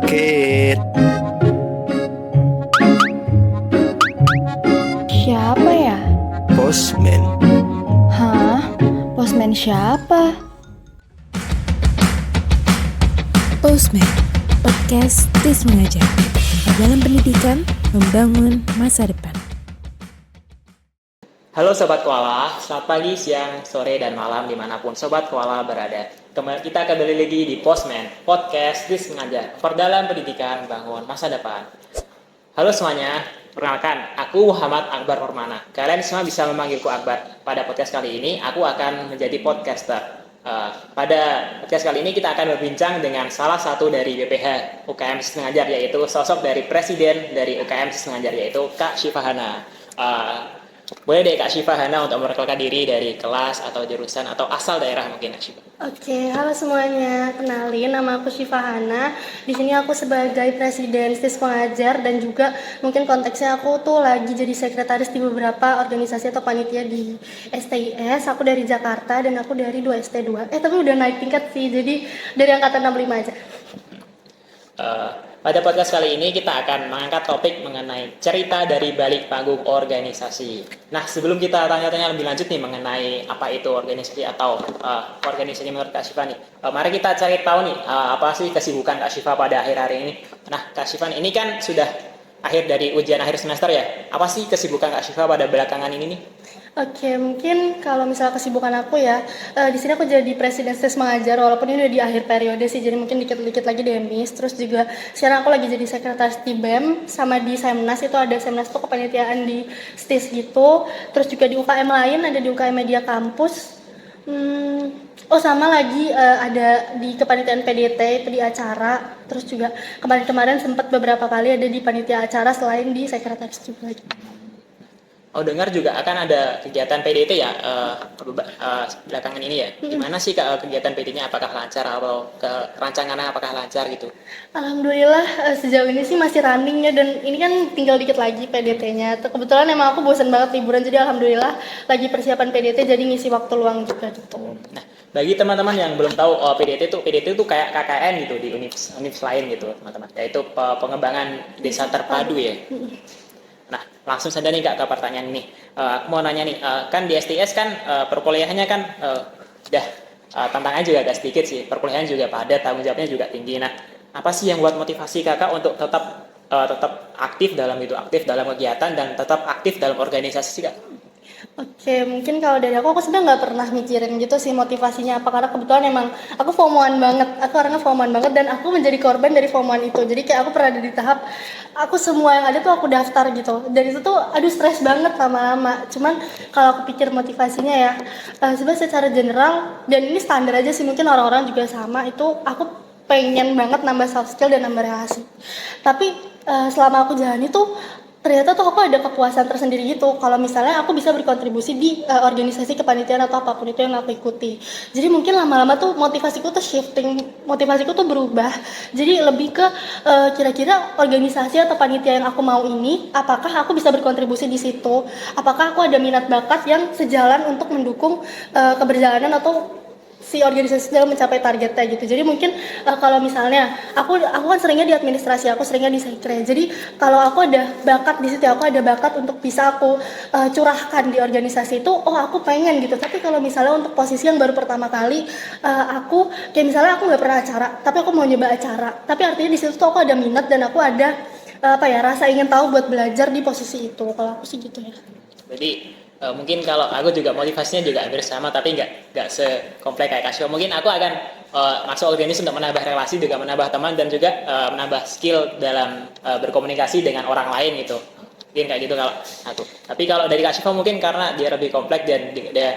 sakit. Siapa ya? Postman. Hah? Postman siapa? Postman, podcast TIS Mengajar. Dalam pendidikan, membangun masa depan. Halo Sobat Koala, selamat pagi, siang, sore, dan malam dimanapun Sobat Koala berada. Kita kembali lagi di Postman, podcast TIS Mengajar, perdalam pendidikan, bangun masa depan. Halo semuanya, perkenalkan, aku Muhammad Akbar Hormana. Kalian semua bisa memanggilku Akbar. Pada podcast kali ini, aku akan menjadi podcaster. Pada podcast kali ini kita akan berbincang dengan salah satu dari BPH UKM Sistem Mengajar, yaitu sosok dari presiden dari UKM Sistem Mengajar, yaitu Kak Syifahana. Boleh deh Kak Syifahana untuk memperkenalkan diri dari kelas atau jurusan atau asal daerah mungkin Kak Syifah. Oke, halo semuanya. Kenalin, nama aku Syifahana. Di sini aku sebagai presiden STIS Mengajar dan juga mungkin konteksnya aku tuh lagi jadi sekretaris di beberapa organisasi atau panitia di STIS. Aku dari Jakarta dan aku dari 2ST2. Tapi udah naik tingkat sih, jadi dari angkatan 65 aja. Pada podcast kali ini kita akan mengangkat topik mengenai cerita dari balik panggung organisasi. Nah, sebelum kita tanya-tanya lebih lanjut nih mengenai apa itu organisasi atau organisasi menurut Kak Syifa nih, mari kita cari tahu nih apa sih kesibukan Kak Syifa pada akhir hari ini. Nah, Kak Syifa ini kan sudah akhir dari ujian akhir semester ya. Apa sih kesibukan Kak Syifa pada belakangan ini nih? Oke, mungkin kalau misalnya kesibukan aku ya, di sini aku jadi presiden STIS Mengajar, walaupun ini udah di akhir periode sih, jadi mungkin dikit-dikit lagi demis. Terus juga sekarang aku lagi jadi sekretaris di BEM, sama di Semnas, itu ada Semnas tuh kepanitiaan di STIS gitu. Terus juga di UKM lain, ada di UKM Media Kampus. Sama lagi ada di kepanitiaan PDT, itu di acara. Terus juga kemarin-kemarin sempat beberapa kali ada di panitia acara selain di sekretaris juga gitu. Oh, dengar juga akan ada kegiatan PDT ya belakangan ini ya. Gimana sih kegiatan PDT-nya? Apakah lancar atau rancangannya apakah lancar gitu? Alhamdulillah sejauh ini sih masih running ya, dan ini kan tinggal dikit lagi PDT-nya. Kebetulan emang aku bosan banget liburan, jadi alhamdulillah lagi persiapan PDT, jadi ngisi waktu luang juga gitu. Nah, bagi teman-teman yang belum tahu PDT itu kayak KKN gitu di univ lain gitu, teman-teman. Yaitu pengembangan desa terpadu ya. Nah, langsung saja nih Kak ke pertanyaan ini. Aku mau nanya nih, kan di STS kan perkuliahannya kan udah tantangannya juga agak sedikit sih. Perkuliahan juga padat, tanggung jawabnya juga tinggi. Nah, apa sih yang buat motivasi Kakak untuk tetap aktif dalam kegiatan dan tetap aktif dalam organisasi sih Kak? Oke, mungkin kalau dari aku sebenarnya nggak pernah mikirin gitu sih motivasinya apa, karena kebetulan emang aku FOMO-an banget, aku orangnya FOMO-an banget dan aku menjadi korban dari FOMO-an itu. Jadi kayak aku pernah ada di tahap aku semua yang ada tuh aku daftar gitu, dan itu tuh aduh stres banget lama-lama. Cuman kalau aku pikir motivasinya ya sebenarnya secara general, dan ini standar aja sih, mungkin orang-orang juga sama, itu aku pengen banget nambah soft skill dan nambah relasi. Tapi selama aku jalan itu ternyata tuh aku ada kepuasan tersendiri gitu kalau misalnya aku bisa berkontribusi di organisasi kepanitiaan atau apapun itu yang aku ikuti. Jadi mungkin lama-lama tuh motivasiku tuh shifting, motivasiku tuh berubah. Jadi lebih ke kira-kira organisasi atau panitia yang aku mau ini, apakah aku bisa berkontribusi di situ? Apakah aku ada minat bakat yang sejalan untuk mendukung keberjalanan atau si organisasi dalam mencapai targetnya gitu. Jadi mungkin kalau misalnya aku kan seringnya di administrasi, aku seringnya di sekre. Jadi kalau aku ada bakat di situ, aku ada bakat untuk bisa aku curahkan di organisasi itu, aku pengen gitu. Tapi kalau misalnya untuk posisi yang baru pertama kali, aku kayak misalnya aku nggak pernah acara, tapi aku mau nyoba acara. Tapi artinya di situ tuh aku ada minat dan aku ada rasa ingin tahu buat belajar di posisi itu. Kalau aku sih gitu ya. Jadi mungkin kalau aku juga motivasinya juga hampir sama, tapi nggak sekompleks kayak Kasio. Mungkin aku akan masuk organisasi untuk menambah relasi, juga menambah teman, dan juga menambah skill dalam berkomunikasi dengan orang lain gitu. Mungkin kayak gitu kalau aku. Tapi kalau dari Kasio mungkin karena dia lebih kompleks dan dia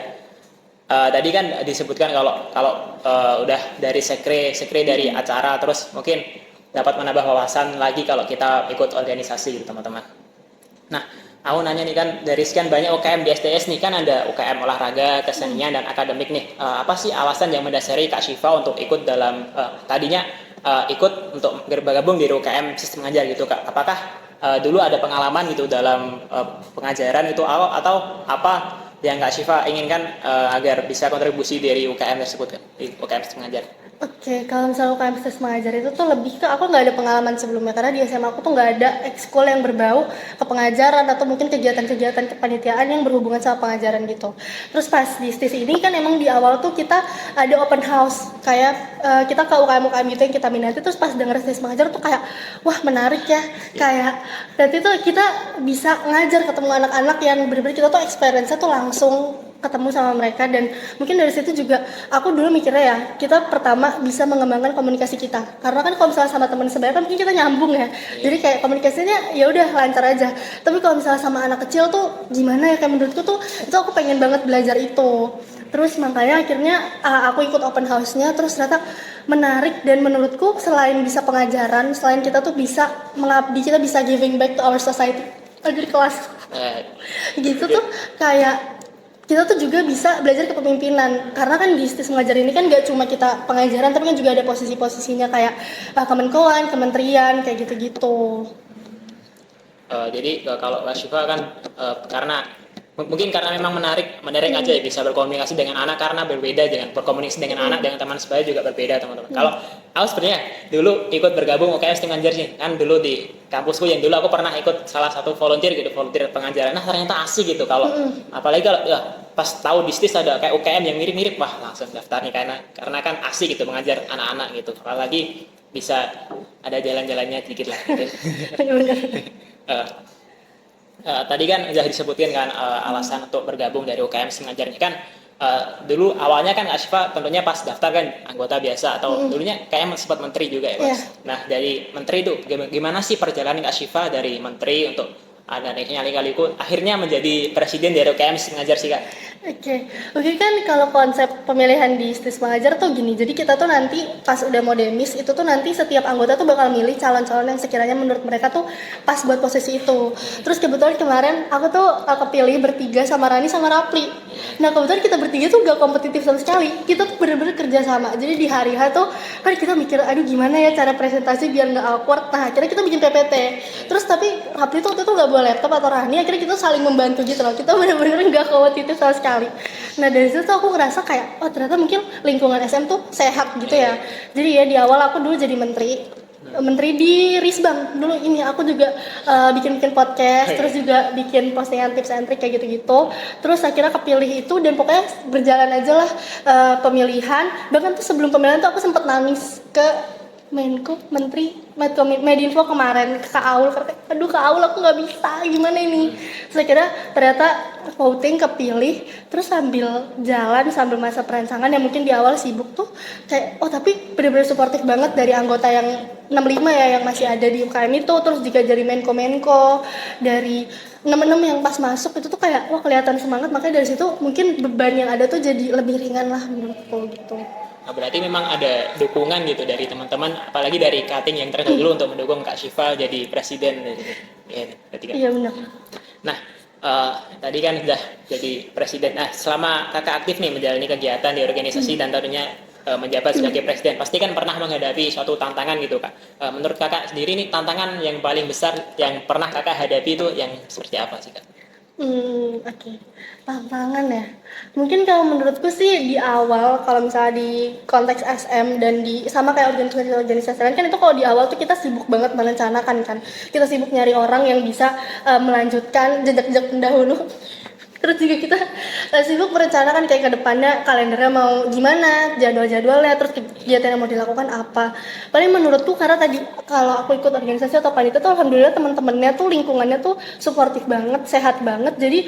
tadi kan disebutkan kalau udah dari sekre dari acara, terus mungkin dapat menambah wawasan lagi kalau kita ikut organisasi gitu teman-teman. Nah, aku nanya nih kan, dari sekian banyak UKM di STS nih kan ada UKM olahraga, kesenian, dan akademik nih. Apa sih alasan yang mendasari Kak Syifa untuk ikut dalam tadinya ikut untuk bergabung di UKM Sistem Mengajar gitu Kak? Apakah dulu ada pengalaman gitu dalam pengajaran itu atau apa yang Kak Syifa inginkan agar bisa kontribusi dari UKM tersebut Kak, di UKM Sistem Mengajar? Oke, kalau misalnya UKM Sisma Mengajar itu tuh lebih ke aku nggak ada pengalaman sebelumnya karena di SMA aku tuh nggak ada ekskul yang berbau ke pengajaran atau mungkin kegiatan-kegiatan kepanitiaan yang berhubungan sama pengajaran gitu. Terus pas di STIS ini kan emang di awal tuh kita ada open house kayak kita ke UKM-UKM gitu yang kita minati, terus pas denger Sisma Mengajar tuh kayak wah menarik ya, kayak berarti tuh kita bisa ngajar ketemu anak-anak yang benar-benar kita tuh experience-nya tuh langsung ketemu sama mereka. Dan mungkin dari situ juga aku dulu mikirnya ya kita pertama bisa mengembangkan komunikasi kita karena kan kalau misalnya sama teman sebaya kan mungkin kita nyambung ya, jadi kayak komunikasinya ya udah lancar aja. Tapi kalau misalnya sama anak kecil tuh gimana ya, kayak menurutku tuh itu aku pengen banget belajar itu. Terus makanya akhirnya aku ikut open house-nya, terus ternyata menarik. Dan menurutku selain bisa pengajaran, selain kita tuh bisa mengabdi, kita bisa giving back to our society. Aduh di kelas gitu tuh kayak kita tuh juga bisa belajar kepemimpinan karena kan di STIS Mengajar ini kan gak cuma kita pengajaran tapi kan juga ada posisi-posisinya kayak kemenkoan, kementerian kayak gitu-gitu. Jadi kalau Kak Syifa kan karena mungkin karena memang menarik aja ya bisa berkomunikasi dengan anak karena berbeda dengan berkomunikasi dengan anak dengan teman sebaya juga berbeda teman-teman. Kalau aku sebenarnya dulu ikut bergabung UKM STIM Mengajar sih kan dulu di kampusku yang dulu aku pernah ikut salah satu volunteer pengajaran. Nah ternyata asik gitu kalau apalagi kalau ya, pas tahu di STIS ada kayak UKM yang mirip-mirip wah langsung daftar nih karena kan asik gitu mengajar anak-anak gitu. Apalagi bisa ada jalan-jalannya dikit lah gitu. Tadi kan udah disebutkan kan alasan untuk bergabung dari UKM STIM Mengajarnya kan dulu awalnya kan Kak Syifa tentunya pas daftar kan anggota biasa atau dulunya kayak sempat menteri juga ya Mas. Yeah. Nah dari menteri itu gimana sih perjalanan Kak Syifa dari menteri untuk ada kali-kaliku akhirnya menjadi presiden dari UKM STIM Mengajar sih Kak? Oke kan kalau konsep pemilihan di STIS Mengajar tuh gini, jadi kita tuh nanti pas udah mau demis itu tuh nanti setiap anggota tuh bakal milih calon-calon yang sekiranya menurut mereka tuh pas buat posisi itu. Terus kebetulan kemarin aku tuh kepilih bertiga sama Rani sama Rapli. Nah kebetulan kita bertiga tuh gak kompetitif sama sekali, kita tuh bener-bener kerja sama. Jadi di hari H tuh kan kita mikir aduh gimana ya cara presentasi biar gak awkward. Nah akhirnya kita bikin PPT. Terus tapi Rapli tuh waktu itu gak bawa laptop atau Rani, akhirnya kita saling membantu gitu loh. Kita bener-bener gak kompetitif sama sekali. Nah dari situ aku ngerasa kayak oh ternyata mungkin lingkungan SM tuh sehat gitu ya. Jadi ya di awal aku dulu jadi menteri di Risbang dulu ini aku juga bikin podcast, terus juga bikin postingan tips and trick kayak gitu-gitu. Terus akhirnya kepilih itu dan pokoknya berjalan aja lah pemilihan. Bahkan tuh sebelum pemilihan tuh aku sempet nangis ke Menko, Menteri, Medinfo kemarin ke Kak Aul, aduh Kak Aul aku nggak bisa, gimana ini? Terus akhirnya ternyata voting kepilih, terus sambil jalan, sambil masa perancangan yang mungkin di awal sibuk tuh kayak, oh tapi bener-bener suportif banget dari anggota yang 65 ya, yang masih ada di UKM itu, terus juga dari Menko, dari 66 yang pas masuk itu tuh kayak, wah kelihatan semangat, makanya dari situ mungkin beban yang ada tuh jadi lebih ringan lah menurutku gitu. Nah, berarti memang ada dukungan gitu dari teman-teman, apalagi dari Kating yang terdahulu untuk mendukung Kak Syifa jadi presiden. Iya benar. Nah, tadi kan sudah jadi presiden. Nah, selama kakak aktif nih menjalani kegiatan di organisasi dan tentunya menjabat sebagai presiden, pasti kan pernah menghadapi suatu tantangan gitu Kak. Menurut kakak sendiri nih tantangan yang paling besar yang pernah kakak hadapi itu yang seperti apa sih Kak? Oke. Tantangan ya. Mungkin kalau menurutku sih di awal kalau misalnya di konteks SM dan di sama kayak organisasi lain kan itu kalau di awal tuh kita sibuk banget merencanakan kan. Kita sibuk nyari orang yang bisa melanjutkan jejak-jejak pendahulu. Terus juga kita sibuk merencanakan kayak ke depannya kalendernya mau gimana, jadwal-jadwalnya, terus kegiatan yang mau dilakukan apa. Paling menurutku karena tadi kalau aku ikut organisasi atau panitia tuh alhamdulillah teman-temannya tuh lingkungannya tuh suportif banget, sehat banget. Jadi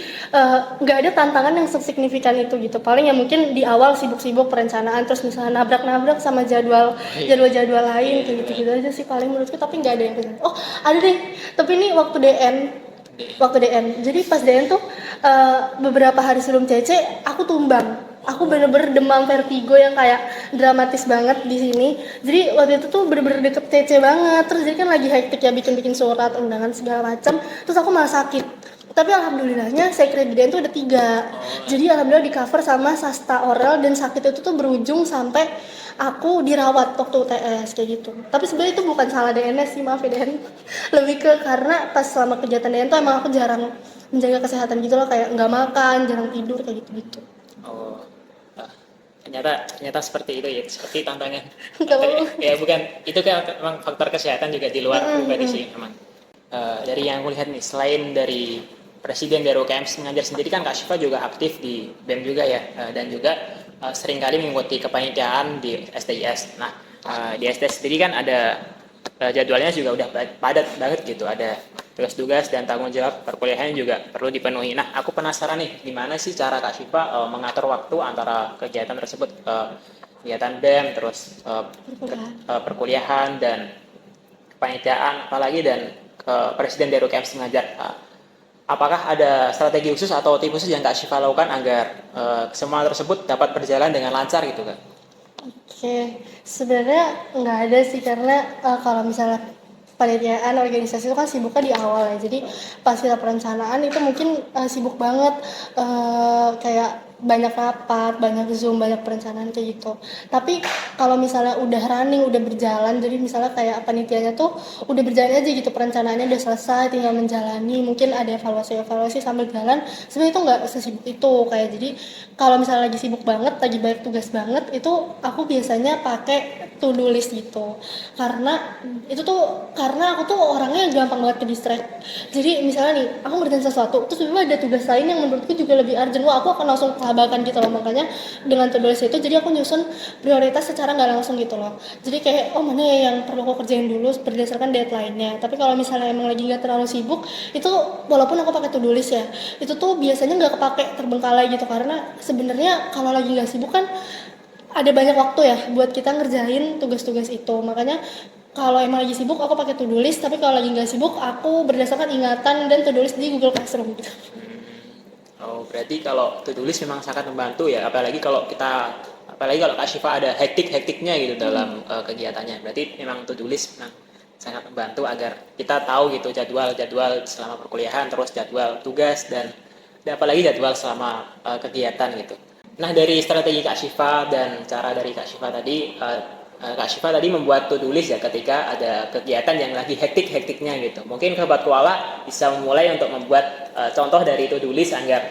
nggak ada tantangan yang sesignifikan itu gitu. Paling ya mungkin di awal sibuk-sibuk perencanaan, terus misalnya nabrak-nabrak sama jadwal-jadwal lain kayak gitu-gitu aja sih paling menurutku. Tapi nggak ada yang oh ada deh. Tapi ini waktu DN. Jadi pas DN tuh beberapa hari sebelum CC aku tumbang. Aku bener-bener demam vertigo yang kayak dramatis banget di sini. Jadi waktu itu tuh bener-bener deket CC banget. Terus jadi kan lagi hektik ya bikin surat undangan segala macam. Terus aku malah sakit. Tapi alhamdulillahnya secret DN tuh ada 3. Jadi alhamdulillah di cover sama sasta oral dan sakit itu tuh berujung sampai aku dirawat waktu UTS kayak gitu. Tapi sebenarnya itu bukan salah DNS sih, maaf ya DN. Lebih ke karena pas selama kegiatan DN tuh emang aku jarang menjaga kesehatan gitu loh, kayak nggak makan, jarang tidur kayak gitu-gitu. Oh. ternyata seperti itu ya, seperti tantangan. Nggak apa-apa. Ya bukan, itu kan memang faktor kesehatan juga di luar pribadi sih memang. Dari yang aku lihat nih, selain dari Presiden dari UKM mengajar sendiri kan Kak Syifa juga aktif di BEM juga ya, dan juga seringkali mengikuti kepanitiaan di STIS. Nah, di STIS sendiri kan ada jadwalnya juga udah padat banget gitu, ada tugas-tugas dan tanggung jawab perkuliahan juga perlu dipenuhi. Nah, aku penasaran nih, gimana sih cara Kak Syifa mengatur waktu antara kegiatan tersebut, kegiatan BEM, terus perkuliahan dan kepanitiaan, apalagi dan Presiden dari UKM mengajar. Apakah ada strategi khusus atau tips khusus yang Kak Syifa lakukan agar semua tersebut dapat berjalan dengan lancar gitu Kak? Oke, sebenarnya nggak ada sih karena kalau misalnya panitiaan organisasi itu kan sibuknya di awal ya. Jadi pas kita perencanaan itu mungkin sibuk banget, kayak banyak rapat, banyak Zoom, banyak perencanaan kayak gitu. Tapi kalau misalnya udah running, udah berjalan, jadi misalnya kayak panitianya tuh udah berjalan aja gitu, perencanaannya udah selesai, tinggal menjalani, mungkin ada evaluasi sambil jalan. Sebenarnya itu nggak sesibuk itu kayak. Jadi kalau misalnya lagi sibuk banget, lagi banyak tugas banget, itu aku biasanya pakai to-do list gitu. Karena aku tuh orangnya yang gampang banget ke distract. Jadi misalnya nih, aku ngerjain sesuatu, terus tiba-tiba ada tugas lain yang menurutku juga lebih urgent. Wah, aku akan langsung kelabakan gitu loh. Makanya dengan to-do list itu, jadi aku nyusun prioritas secara nggak langsung gitu loh. Jadi kayak, oh mana ya yang perlu aku kerjain dulu berdasarkan deadline-nya. Tapi kalau misalnya emang lagi nggak terlalu sibuk, itu walaupun aku pakai to-do list ya, itu tuh biasanya nggak kepake terbengkalai gitu. Karena sebenarnya kalau lagi nggak sibuk kan ada banyak waktu ya buat kita ngerjain tugas-tugas itu. Makanya kalau emang lagi sibuk aku pakai to-do list, tapi kalau lagi nggak sibuk aku berdasarkan ingatan dan to-do list di Google Classroom gitu. Oh, berarti kalau to-do list memang sangat membantu ya, apalagi kalau Kak Syifa ada hektiknya gitu dalam kegiatannya. Berarti memang to-do list memang sangat membantu agar kita tahu gitu jadwal selama perkuliahan, terus jadwal tugas dan apalagi jadwal selama kegiatan gitu. Nah, dari strategi Kak Syifa dan cara dari Kak Syifa tadi, Kak Syifa tadi membuat to-do list ya ketika ada kegiatan yang lagi hektiknya gitu. Mungkin Sobat Koala bisa memulai untuk membuat contoh dari to-do list agar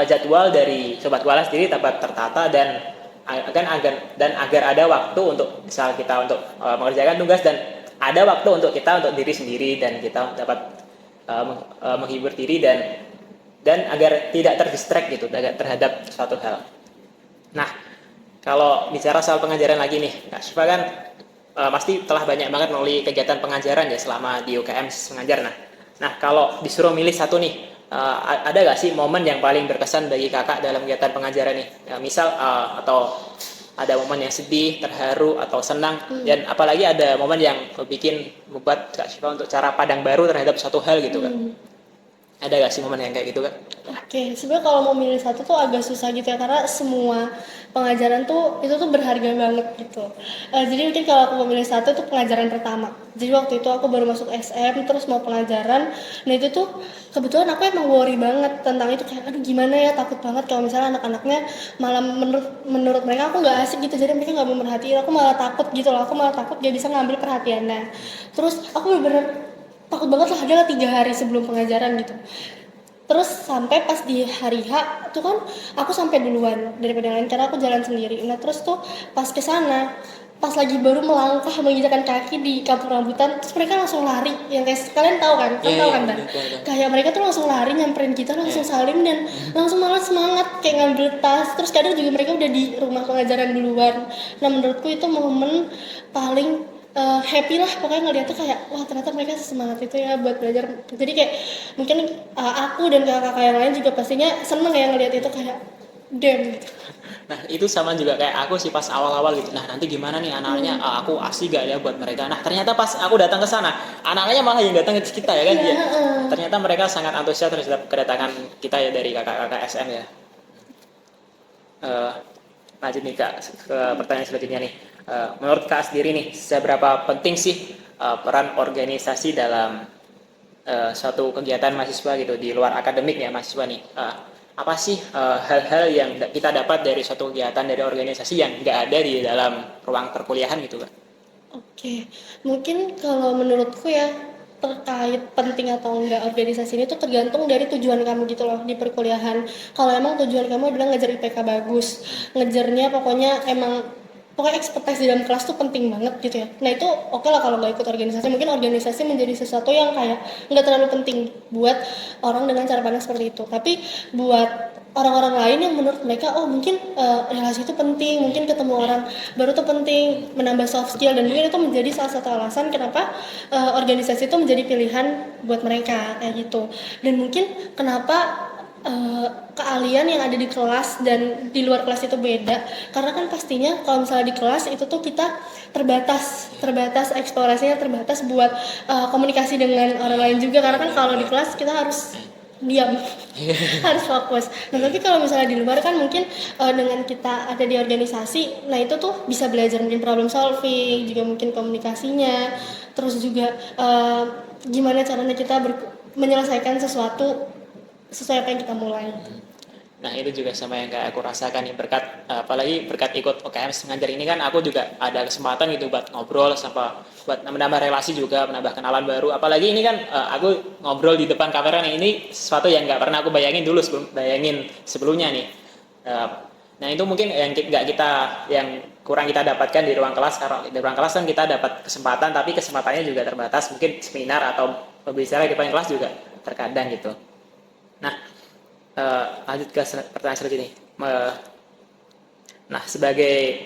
jadwal dari Sobat Koala sendiri dapat tertata dan agar ada waktu untuk misal kita untuk mengerjakan tugas dan ada waktu untuk diri sendiri dan kita dapat menghibur diri dan agar tidak terdistract gitu terhadap suatu hal. Nah, kalau bicara soal pengajaran lagi nih, Kak Syifa kan pasti telah banyak banget melalui kegiatan pengajaran ya selama di UKM mengajar. Nah, kalau disuruh milih satu nih, ada gak sih momen yang paling berkesan bagi kakak dalam kegiatan pengajaran nih? Misal atau ada momen yang sedih, terharu, atau senang, dan apalagi ada momen yang membuat Kak Syifa untuk cara pandang baru terhadap suatu hal gitu Kak? Ada gak sih momen yang kayak gitu Kak? Oke, sebenarnya kalau mau milih satu tuh agak susah gitu ya, karena semua pengajaran tuh itu tuh berharga banget gitu. Jadi mungkin kalau aku mau milih satu tuh pengajaran pertama. Jadi waktu itu aku baru masuk SM terus mau pengajaran. Nah itu tuh kebetulan aku emang worry banget tentang itu, kayak aduh gimana ya, takut banget kalau misalnya anak-anaknya malah menurut mereka aku nggak asik gitu, jadi mereka nggak mau merhatiin aku, malah takut gitu loh. Aku malah takut dia bisa ngambil perhatiannya. Terus aku bener-bener takut banget lah, adalah 3 hari sebelum pengajaran gitu. Terus sampai pas di hari H tuh kan aku sampai duluan daripada yang lain karena aku jalan sendiri. Nah terus tuh pas kesana, pas lagi baru melangkah menginjakan kaki di kampung rambutan, terus mereka langsung lari. Yang kayak kalian tahu kan? Tahu kan Dan? Kayak mereka tuh langsung lari nyamperin kita, langsung salim dan langsung malah semangat kayak ngambil tas. Terus kadang juga mereka udah di rumah pengajaran duluan. Nah menurutku itu momen paling happy lah pokoknya ngeliat tuh, kayak wah ternyata mereka semangat itu ya buat belajar. Jadi kayak mungkin aku dan kakak-kakak yang lain juga pastinya seneng ya ngeliat itu, kayak damn gitu. Nah itu sama juga kayak aku sih pas awal-awal gitu. Nah nanti gimana nih anak-anaknya, aku asik gak ya buat mereka. Nah ternyata pas aku datang ke sana, anak-anaknya malah yang datang ke kita ya kan. Ya. Ternyata mereka sangat antusias terhadap kedatangan kita ya dari kakak-kakak SM ya. Lanjut nih Kak ke pertanyaan selanjutnya nih. Menurut Kak sendiri nih, seberapa penting sih peran organisasi dalam suatu kegiatan mahasiswa gitu di luar akademik ya mahasiswa nih? Apa sih hal-hal yang kita dapat dari suatu kegiatan dari organisasi yang nggak ada di dalam ruang perkuliahan gitu Kak? Oke, mungkin kalau menurutku ya terkait penting atau enggak organisasi ini tuh tergantung dari tujuan kamu gitu loh di perkuliahan. Kalau emang tujuan kamu adalah ngejar IPK bagus, ngejarnya pokoknya expertise di dalam kelas tuh penting banget gitu ya. Nah itu oke lah kalau nggak ikut organisasi. Mungkin organisasi menjadi sesuatu yang kayak nggak terlalu penting buat orang dengan cara pandang seperti itu. Tapi buat orang-orang lain yang menurut mereka mungkin relasi itu penting, mungkin ketemu orang baru tuh penting, menambah soft skill, dan mungkin itu menjadi salah satu alasan kenapa organisasi itu menjadi pilihan buat mereka kayak gitu. Dan mungkin kenapa keahlian yang ada di kelas dan di luar kelas itu beda, karena kan pastinya kalau misalnya di kelas itu tuh kita terbatas eksplorasinya, terbatas buat komunikasi dengan orang lain juga, karena kan kalau di kelas kita harus diam harus fokus. Nah tapi kalau misalnya di luar kan mungkin dengan kita ada di organisasi, nah itu tuh bisa belajar mungkin problem solving, juga mungkin komunikasinya, terus juga gimana caranya kita menyelesaikan sesuatu sesuai apa yang kita mulai. Nah itu juga sama yang kayak aku rasakan nih, apalagi berkat ikut UKM mengajar ini kan aku juga ada kesempatan gitu buat ngobrol buat menambah relasi juga, menambah kenalan baru. Apalagi ini kan aku ngobrol di depan kamera nih, ini sesuatu yang nggak pernah aku bayangin sebelumnya nih. Nah itu mungkin yang kurang kita dapatkan di ruang kelas. Karena di ruang kelas kan kita dapat kesempatan, tapi kesempatannya juga terbatas. Mungkin seminar atau berbicara di depan kelas juga terkadang gitu. Nah, lanjut ke pertanyaan selanjutnya. Nah, sebagai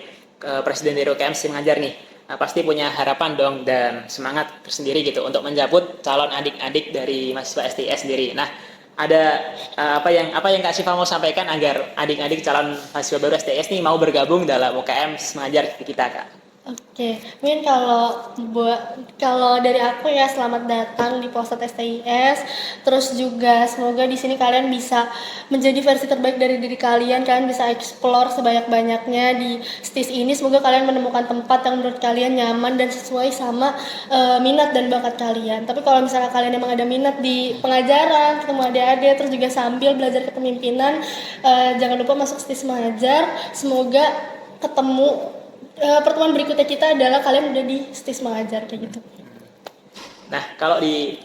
presiden dari UKM mengajar nih, pasti punya harapan dong dan semangat tersendiri gitu untuk menjemput calon adik-adik dari mahasiswa STIS sendiri. Nah, ada apa yang Kak Syifa mau sampaikan agar adik-adik calon mahasiswa baru STIS nih mau bergabung dalam UKM mengajar di kita, Kak? Oke, mungkin kalau dari aku ya, selamat datang di Posat STIS. Terus juga semoga di sini kalian bisa menjadi versi terbaik dari diri kalian. Kalian bisa explore sebanyak-banyaknya di STIS ini. Semoga kalian menemukan tempat yang menurut kalian nyaman dan sesuai sama minat dan bakat kalian. Tapi kalau misalnya kalian emang ada minat di pengajaran, ketemu adik-adik, terus juga sambil belajar kepemimpinan, jangan lupa masuk STIS mengajar. Semoga ketemu pertemuan berikutnya kita adalah kalian udah di STIS mengajar kayak gitu. Nah, kalau di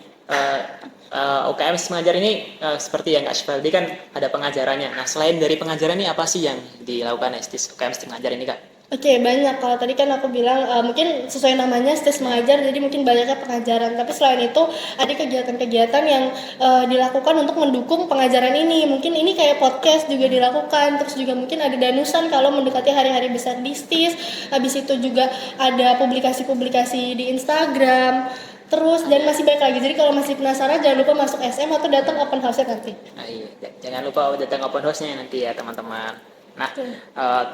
UKM mengajar ini seperti yang Kak Syifa tadi kan ada pengajarannya. Nah, selain dari pengajaran ini apa sih yang dilakukan STIS UKM mengajar ini, Kak? Oke, banyak. Kalau tadi kan aku bilang mungkin sesuai namanya STIS mengajar, jadi mungkin banyaknya pengajaran. Tapi selain itu ada kegiatan-kegiatan yang dilakukan untuk mendukung pengajaran ini. Mungkin ini kayak podcast juga dilakukan. Terus juga mungkin ada danusan kalau mendekati hari-hari besar di STIS. Habis itu juga ada publikasi-publikasi di Instagram. Terus dan masih banyak lagi. Jadi kalau masih penasaran jangan lupa masuk SM atau datang open house-nya nanti. Nah, iya. Jangan lupa datang open house-nya nanti ya, teman-teman. Nah,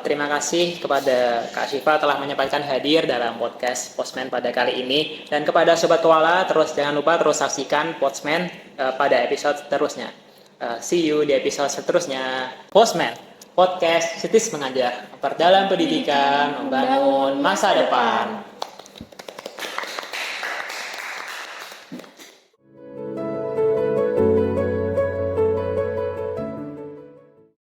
terima kasih kepada Kak Syifa telah menyempatkan hadir dalam podcast Postman pada kali ini. Dan kepada Sobat Koala, jangan lupa terus saksikan Postman pada episode seterusnya. See you di episode seterusnya. Postman, podcast STIS mengajar, memperdalam pendidikan, membangun masa depan.